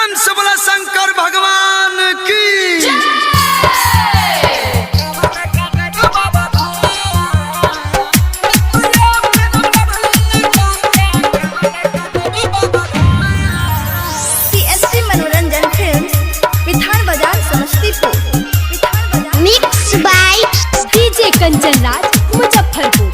प्रेम से बोला शंकर भगवान की CST Manoranjan films Vidhan Bazar Samastipur. Mix by DJ Kanchan Raj Muzaffarpur.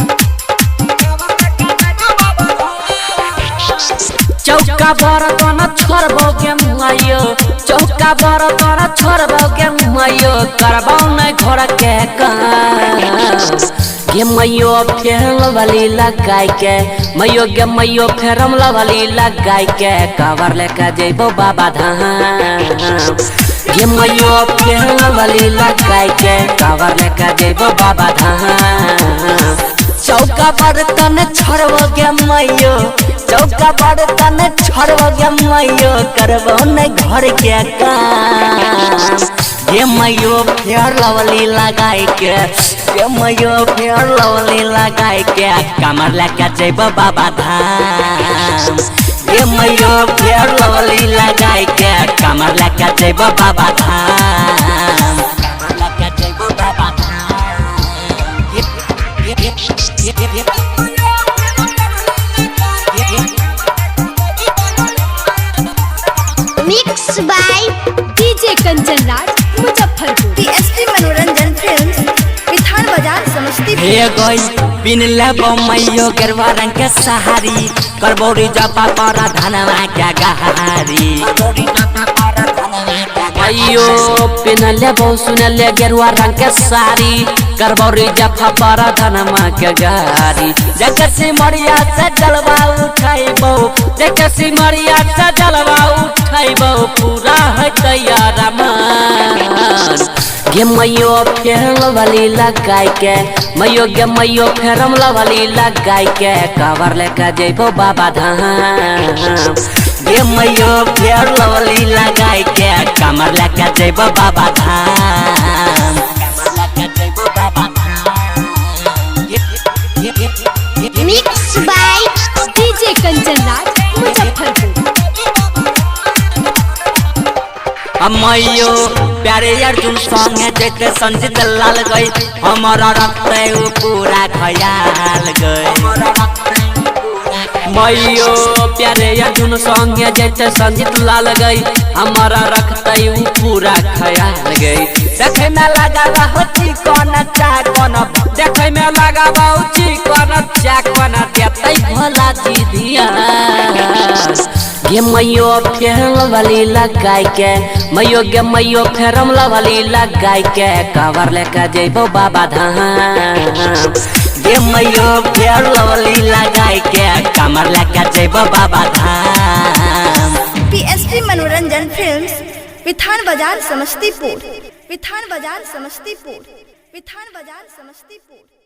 चौका बरतन छोड़बोगे मुआयो, चौका बरतन छोड़बोगे मुआयो, करबौ नहीं घर के काम गे मैयो फेरम वाली लगाई के मैयो गे मैयो फेरम वाली लगाई के कवर लेके जेबो बाबा धाम गे मैयो फेरम वाली लगाई के कवर लेके जेबो बाबा धाम। चौका बर्तन छोड़बोगे मैयो, चौका बर्तन छोड़बोगे मैयो, करबो नहीं घर के काम ये मैयो फेर लवली लगाई के ये मैयो फेर लवली लगाई के कमर लेके जेबो बाबा धाम ये मैयो फेर लवली लगाई के कमर लेके जेबो बाबा धाम कमर लेके जेबो Baba Dham. Mix by DJ Kanchan Raj Muzaffarpur. CST Manoranjan films Vidhan Bazar Samastipur. हे गई पिन लेबो मैयो गेरुआ रंग के सहारी, करबौरी जपा पर धनवा के गहारी मैयो पिन लेबो सुन ले गेरुआ रंग के साड़ी, करबौरी जपा पर धनवा के गहारी जगत से मरिया से जलवा उठाइबो, जगत से मरिया से जलवा उठाइबो, पूरा है तैयार मन गे मैयो फेरम वाली लगाई के मैयो गे मैयो फेरम वाली लगाई के कवर लेके जेबो बाबा धाम गे मैयो फेर वाली लगाई के कमर लेके जेबो बाबा धाम कमर लेके जेबो Baba Dham. Mix by DJ Kanchan Raj Muzaffarpur. मैयो प्यारे अर्जुन संगे जैते संजीत लाल गई हमारा रखते पूरा ख्याल गई मैयो प्यारे अर्जुन संगे जैते संजीत लाल गई हमारा रखते पूरा ख्याल गई देखे में लगा होती कौन चाकन देखे में लगा कौन चाकन देते भोला जी दिया गे मैयो फेरम वाली लगाई के मैयो गे मैयो फेरम वाली लगाई के कवर लेके जेबो बाबा धाम गे मैयो फेर वाली लगाई के कमर लेके जेबो बाबा धाम। CST Manoranjan films Vidhan Bazar Samastipur. विधान बाजार समस्तीपुर। विधान बाजार समस्तीपुर।